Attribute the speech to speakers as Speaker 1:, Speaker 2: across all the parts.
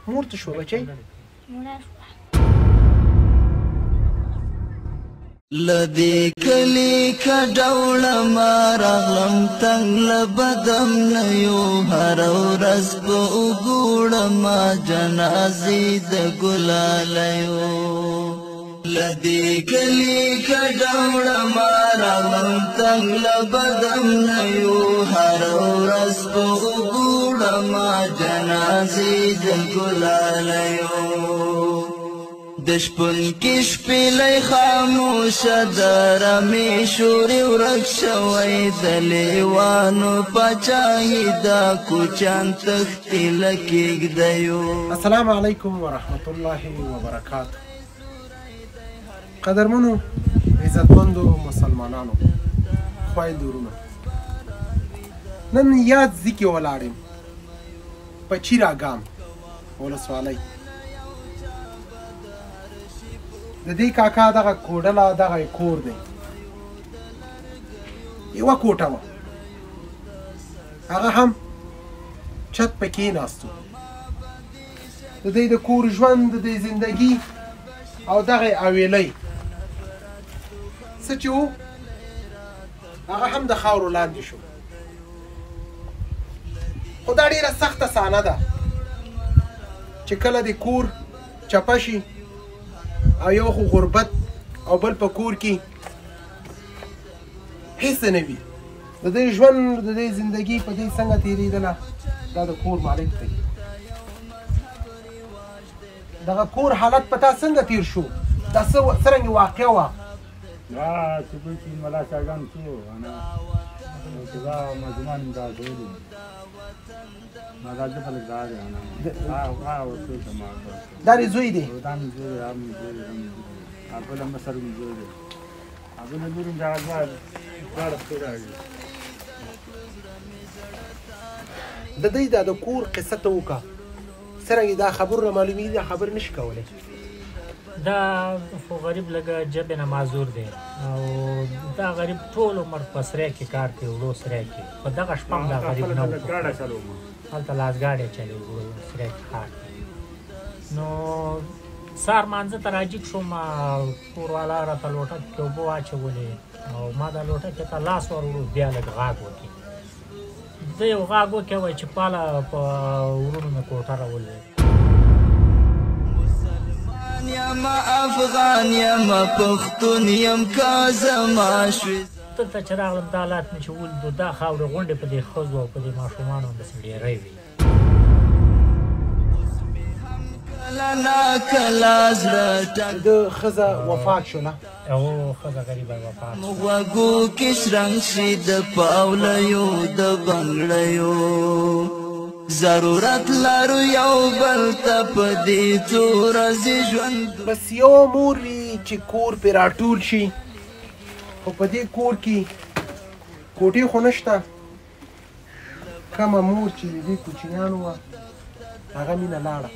Speaker 1: مور ته شوه بچی؟
Speaker 2: مړه شوه.
Speaker 3: لدی کلی کډوړه ما راغلم تنګ له بدم نه یو هر ورځ په وګوړه ما جنازې د ګلالیو لدی کلی کډوړه ما راغلم تنګ له بدم نه یو هر ورځ په وګوړه ما جنازې د ګلالیو د شپون کې شپېلۍ خاموشه ده رمې شورې ورک شوی د لیوانو پاچاهي دا کوچیان تښتي له کېږدیو.
Speaker 1: السلام علیکم ورحمت الله وبرکاته. قدرمنو عزتمندو مسلمانانو خویندو ورونو، نن یاد ځي کې ولاړ یم په چیراګام ولسوالۍ. د دې کاکا دغه کوډله دغه کور دی، یوه کوټه وه، هغه هم چت په کېناستو. د دې د کور ژوند د دې زندګي او دغه اویلی څه چې و هغه هم د خاورو لاندې شو. خو دا ډېره سخته صحنه ده چې کله د کور چپه شي او یو خو غربت او بل په کور کې هیڅ نه وي. د دې ژوند د دې زندګي په دې څنګه تېرېدله دا د کور مالک دی. دغه کور حالت په تا څنګه تېر شو؟ دا څرنګه واقع وه؟
Speaker 4: دا چې کوم چې ملا شاګان شو چې دا مجمان دا ټولو ما دا چې خلک دا دی ورته ما
Speaker 1: دا دې زوی دی؟
Speaker 4: دا مې زوی هم هغه له مصر مې زوی دی هغه نه لري دا غاړه راځي.
Speaker 1: د دې د کور قصه ته وکړه څرنګه دا خبرونه معلومیږي، دا خبر نشي کولی.
Speaker 5: دا خو غریب لږه ژبې نه معذور دی او دا غریب ټول عمر په سرای کې کار کوي، وړو سرای کې. په دغه شپه هم دا غریب نه و، هلته لاس ګاډی چلوي وړو سرای کې کار کوي. نو سهار مانځه ته راجګ شوم، کوروالا راته لوټه کې اوبه واچولې او ما دا لوټه کې ته لاس ور وړو، بیا لږ غاږ وکړي. ده یو غاږ وکړی وایي چې پاله په ورونو مې کوټه راولوېد.
Speaker 3: یم افغان یم پښتون یم که زما شوې
Speaker 5: دلته چې راغلم دا حالات مې چې ولیدو، دا خاورې غونډې په دې ښځو او په دې ماشومانو همداسې ډېری وي.
Speaker 1: د ښځه وفات شوله
Speaker 5: او ښځه غریبه وفات شوه.
Speaker 3: غوږو کې شرنګ شي د پاولیو د بنګړیو ضرورت لرو یو بل ته په دې څو ورځې ژوند.
Speaker 1: بس یو مور وي چې کور پرې راټول شي، خو په دې کور کې کوټې خو نشته. کمه مور چې د دې کوچنیانو وه هغه مینه لاړه.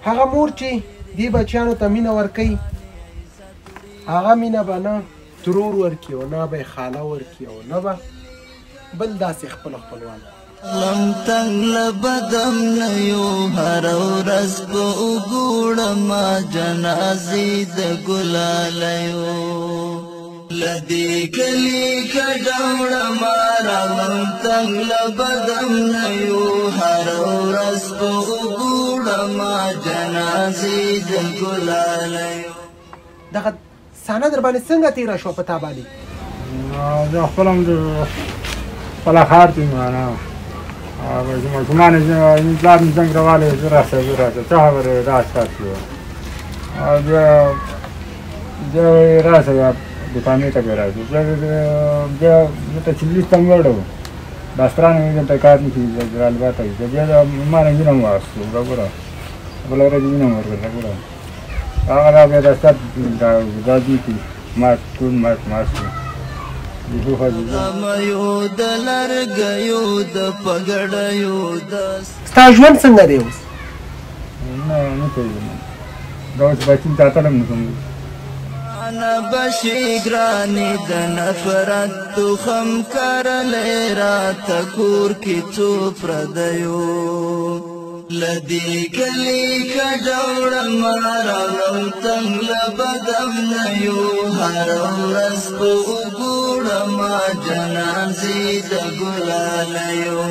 Speaker 1: هغه مور چې دې بچیانو ته مینه ورکوي هغه مینه به نه ترور ورکړي او نه به یې خاله ورکړي او نه به بل داسې خپل خپلوان.
Speaker 3: لم تنګ له بدم نه یو هر ورځ په وګوړه ما جنازې د ګلالیو لدې کلي کډوړه ما راغلم تنګ له بدم نه یو هر ورځ په وګوړه ما جنازې د ګلالیو.
Speaker 1: دغه صحنه در باندې څنګه تېره شوه په تا باندې؟
Speaker 4: زه خپل هم خپله ښار کې معنا ماشومان پلار مې زنګ راوالی زه راسه څه خبرې راسه او بیا راسه دوکانې ته بیا راځو. بیا دلته چلیس ته مې وړو ډاکټران مې دلته کار نه کوي جلالباد ته بیا ما نه وینه م واخیستو راګوره بله ورځ وینه م ورکړه راګوره هغه دا بیا ډاکټر دا دي چې مات ټول مات شو.
Speaker 1: ستا ژوند څنګه دی اوس؟
Speaker 4: نه پوهېږم دا اوس بچي ته اتلم نه کوم.
Speaker 3: انا بشي ګرانې د نفرت تخم کرلی راته کور کې څو پردیو لدی کلی کډوړم راغلم تنګ لبدم نه یو هر ورځ په وګړم جنازې د ګلالیو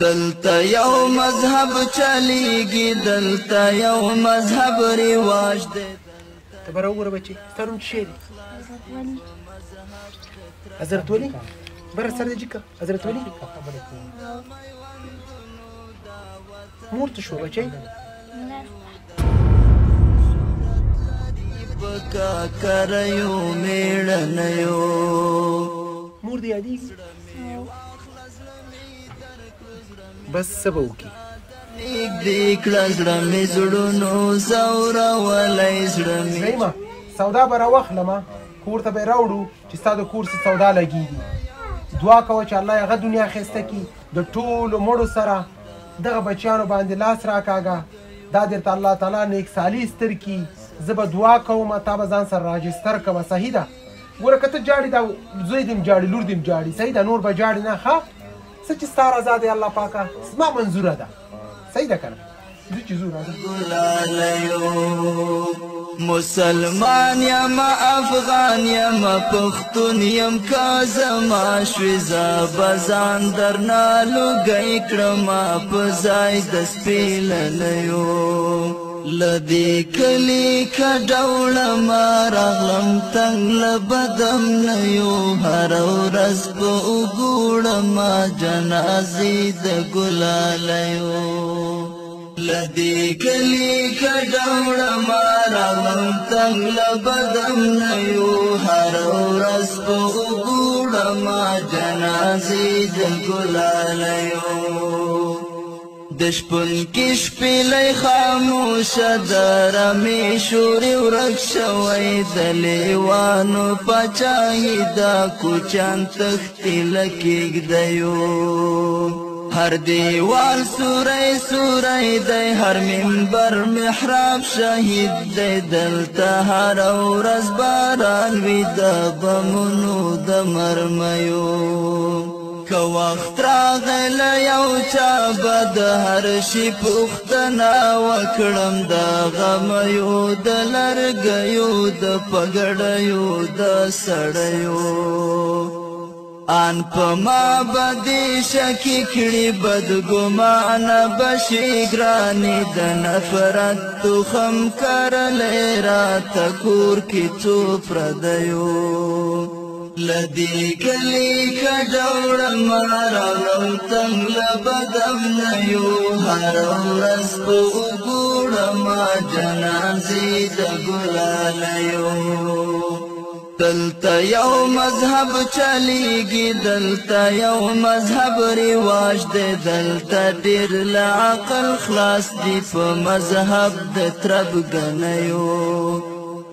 Speaker 3: دلته یو مذهب چلیږي دلته یو مذهب رواج دی
Speaker 1: ته به راوګوره بچې ستا نوم څه شی دی حضرت ولي بره سر دې جګ کړه حضرت ولي مور ته شو بچی
Speaker 3: پکا کریو میړنیو
Speaker 1: مور دې یادېږي بس څه به وکړي
Speaker 3: نږدې کړه زړه مې زړونو ځورولی زړه مې
Speaker 1: زېمه سودا به راواخلمه کور ته به یې راوړو چې ستا د کور څه سودا لګېږي دعا کوه چې الله هغه دنیا ښایسته کړي د ټولو مړو سره دغه بچیانو باندې لاس راکاږه دا درته الله تعالی نیک سالي ستر کړي زه به دعا کوم تا به ځان سره راجستر کوه صحیح ده ګوره که ته جاړې دا زوی دې م جاړي لور دې م جاړي صحیح ده نور به جاړې نه ښه څه چې ستا رضا دی الله پاکه زما منظوره ده صحیح ده که نه ځو چې ځو راځه
Speaker 3: مسلمان یم افغان یم پښتون یم که زما شوې زه به ځان درنه لوګی کړمه په ځای د سپېلنیو له دې کلي کډوړم راغلم تنګ له بدم نه یو هره ورځ په وګوړم جنازې د ګلالیو لدی کلی کډوړم راغلم تنګ له بدم نه یو هر ورځ په وګوړم جنازې د ګلالیو د شپون کې شپېلی خاموشه ده رمې شورې ورک شوی د لیوانو پاچاهي ده کوچیان تښتي له کېږدیو هر دیوال سوری سوری دی هر منبر محراب شهید دی دلته هر ورځ باران وي د بمونو د مرمیو که وخت راغلی یو چا به د هر شي پوښتنه وکړم د غمیو د لرګیو د پګړیو د سړیو آن په ما بدې شکې کړي بدګمانه بشي ګرانې د نفرت تخم کرلی راته کور کې څو پردیو له دې کلي کډوړم راغلم تنګ له بدم نه یو هره ورځ په وګوړم جنازې د ګلالیو دلته یو مذهب چلیږي دلته یو مذهب رواج دی دلته ډېر له عقل خلاص دي په مذهب د تربګنیو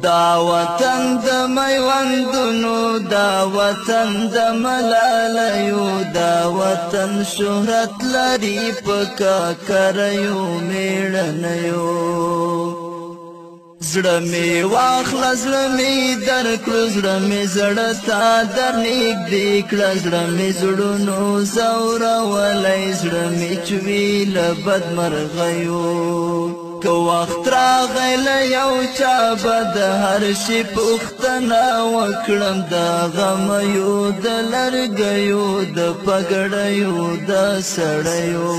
Speaker 3: دا وطن د میوندونو دا وطن د ملالیو دا وطن شهرت لري په کاکریو میړنیو زړه مې واخله زړه مې درکړو زړه مې زړه ته درنږدې کړه زړه مې زړونو ځورولی زړه مې چوي له بدمرغیو که وخت راغلی یو چا به د هر شي پوښتنه وکړم د غمیو د لرګیو د پګړیو د سړیو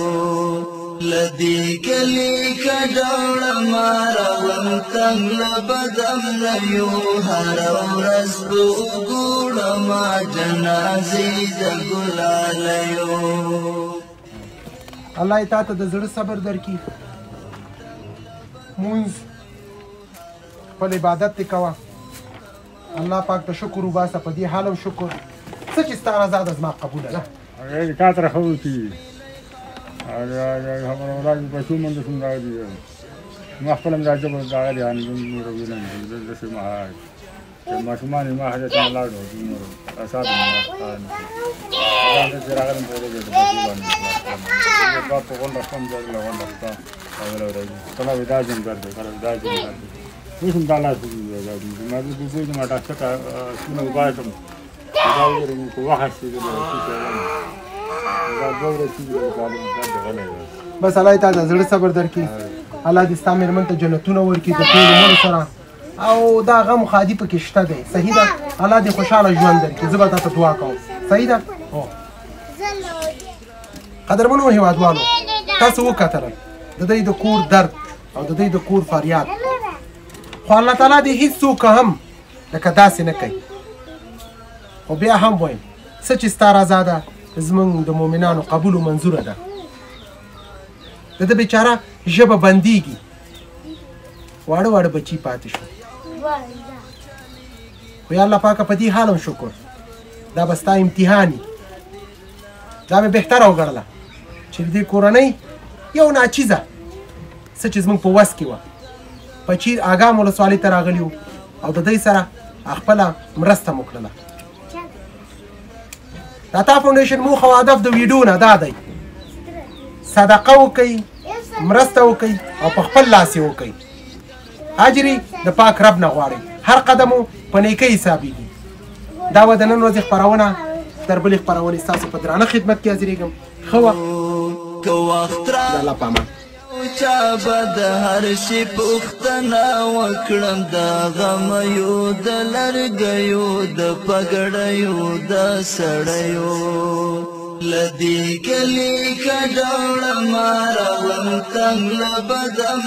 Speaker 3: لدی کلی کډوړم راغلم تنګ له بدم نه یو هره ورځ په وګوړم جنازې د ګلالیو
Speaker 1: الله یې تا ته د زړه صبر درکړي مونځ خپل عبادت دې کوه الله پاک ته شکر وباسه په دې حال هم شکر څه چې ستا رضا ده زما قبوله ده
Speaker 4: تا ته ښه وکړي هغه راځي بچو من د څنګه راځي ما خپل هم راځي په دغه دی ان نور ویلم د څه ما ما شومان ما هغه ته لاړو نور اساس ما دا د راغلم په دې د په غون رقم درل غون رقم او راځي کله ودا جن ګرځي کله ودا جن ګرځي وسم دالا دې ما دې دې ما تاسو څنګه وایم دا ورته په واخه شي
Speaker 1: بس الله تعالی زړه صبر درکړي، الله دې ستا مېرمن ته جنتونه ورکړي د ټولو مړو سره، او دا غم خادي پکې شته دی. صحیح ده؟ الله دې خوشحاله ژوند درکړي. زه به تا ته دعا کوم. صحیح ده؟ قدرمنو هېوادوالو، تاسو وکتله د دوی د کور درد او د دوی د کور فریاد، خو الله تعالی دې هېڅوک هم لکه داسې نه کوي. خو بیا هم وایم څه چې ستا رضا ده زموږ د مؤمنانو قبول و منظوره ده. د ده بیچاره ژبه بندېږي، واړه واړه بچي پاتې شو. خو یا الله پاکه په دې حال هم شکر، دا به ستا امتحان وي. دا مې بهتره وګڼله چې د دې کورنۍ یو ناچیزه څه چې زموږ په وس کې وه په چیر اګام ولسوالۍ ته راغلي وو او د دوی سره خپله مرسته مو کړله. د عطا فاونډیشن موخه او هدف د ویډیو نه دا دی صدقه وکئ، مرسته وکئ او په خپل لاس یې وکئ. اجر د پاک رب نه غواړئ، هر قدم مو په نیکۍ حسابېږي. دا وه د نن ورځې خپرونه. تر بلې خپرونې ستاسو په درانه خدمت کې حاضرېږم. ښه وه، د الله په امان.
Speaker 3: چا به د هر شي پوښتنه وکړم، د غمیو د لرګیو د پګړیو د سړیو، له دې کلي که ډوړه ماروم تنګ له بدم